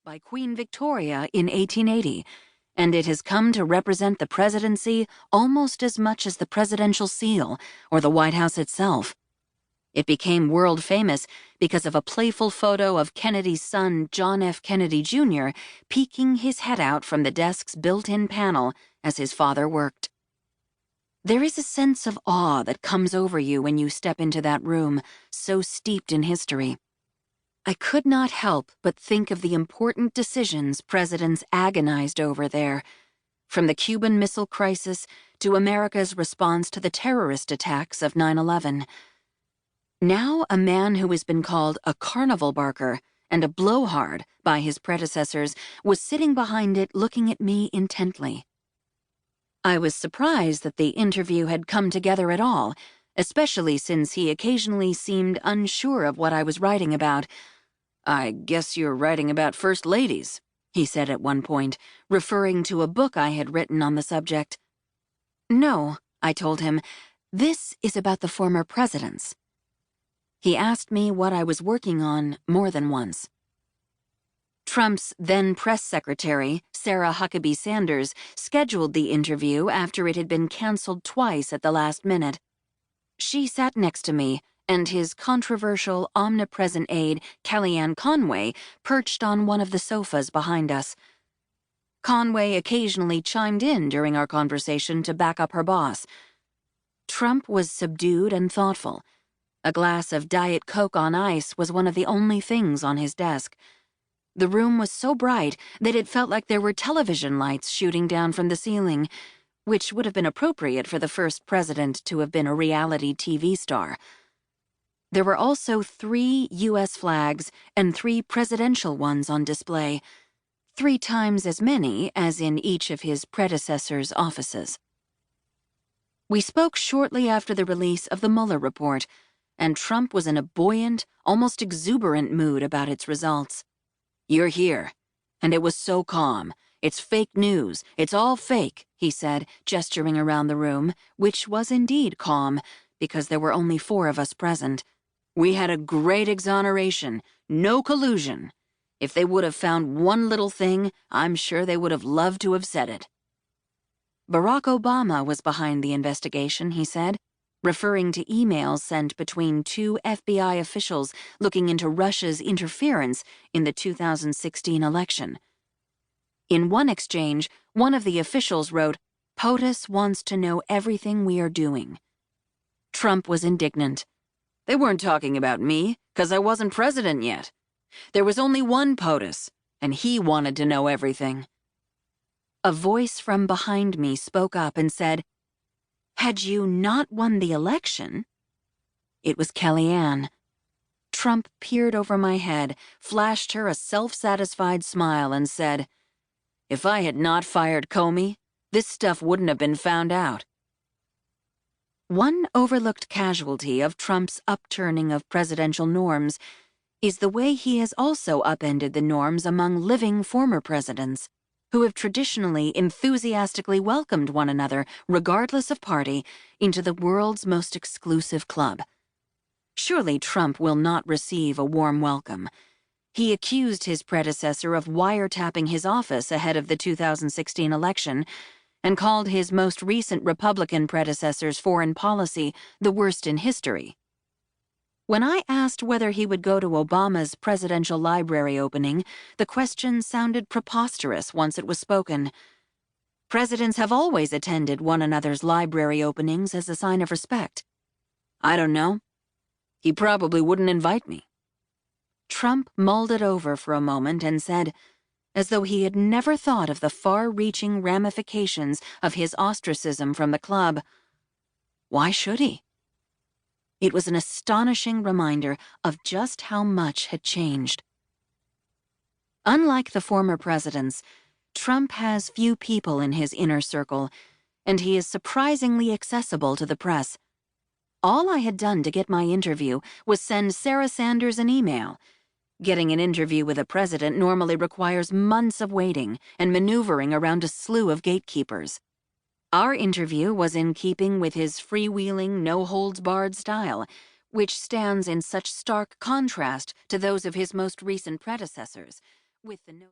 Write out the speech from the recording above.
by Queen Victoria in 1880, and it has come to represent the presidency almost as much as the presidential seal or the White House itself. It became world famous because of a playful photo of Kennedy's son, John F. Kennedy Jr., peeking his head out from the desk's built-in panel as his father worked. There is a sense of awe that comes over you when you step into that room, so steeped in history. I could not help but think of the important decisions presidents agonized over there, from the Cuban Missile Crisis to America's response to the terrorist attacks of 9/11. Now a man who has been called a carnival barker and a blowhard by his predecessors was sitting behind it looking at me intently. I was surprised that the interview had come together at all, especially since he occasionally seemed unsure of what I was writing about. "I guess you're writing about first ladies," he said at one point, referring to a book I had written on the subject. "No," I told him, "this is about the former presidents." He asked me what I was working on more than once. Trump's then press secretary, Sarah Huckabee Sanders, scheduled the interview after it had been canceled twice at the last minute. She sat next to me, and his controversial, omnipresent aide, Kellyanne Conway, perched on one of the sofas behind us. Conway occasionally chimed in during our conversation to back up her boss. Trump was subdued and thoughtful. A glass of Diet Coke on ice was one of the only things on his desk. The room was so bright that it felt like there were television lights shooting down from the ceiling, which would have been appropriate for the first president to have been a reality TV star. There were also 3 U.S. flags and 3 presidential ones on display, 3 times as many as in each of his predecessors' offices. We spoke shortly after the release of the Mueller report, and Trump was in a buoyant, almost exuberant mood about its results. "You're here, and it was so calm. It's fake news. It's all fake," he said, gesturing around the room, which was indeed calm, because there were only 4 of us present. "We had a great exoneration, no collusion. If they would have found one little thing, I'm sure they would have loved to have said it." Barack Obama was behind the investigation, he said, referring to emails sent between 2 FBI officials looking into Russia's interference in the 2016 election. In one exchange, one of the officials wrote, "POTUS wants to know everything we are doing." Trump was indignant. "They weren't talking about me, 'cause I wasn't president yet. There was only one POTUS, and he wanted to know everything." A voice from behind me spoke up and said, "Had you not won the election?" It was Kellyanne. Trump peered over my head, flashed her a self-satisfied smile, and said, "If I had not fired Comey, this stuff wouldn't have been found out." One overlooked casualty of Trump's upturning of presidential norms is the way he has also upended the norms among living former presidents, who have traditionally enthusiastically welcomed one another, regardless of party, into the world's most exclusive club. Surely Trump will not receive a warm welcome. He accused his predecessor of wiretapping his office ahead of the 2016 election and called his most recent Republican predecessor's foreign policy the worst in history. When I asked whether he would go to Obama's presidential library opening, the question sounded preposterous once it was spoken. Presidents have always attended one another's library openings as a sign of respect. "I don't know. He probably wouldn't invite me." Trump mulled it over for a moment and said, as though he had never thought of the far-reaching ramifications of his ostracism from the club, "Why should he?" It was an astonishing reminder of just how much had changed. Unlike the former presidents, Trump has few people in his inner circle, and he is surprisingly accessible to the press. All I had done to get my interview was send Sarah Sanders an email. Getting an interview with a president normally requires months of waiting and maneuvering around a slew of gatekeepers. Our interview was in keeping with his freewheeling, no-holds-barred style, which stands in such stark contrast to those of his most recent predecessors, with the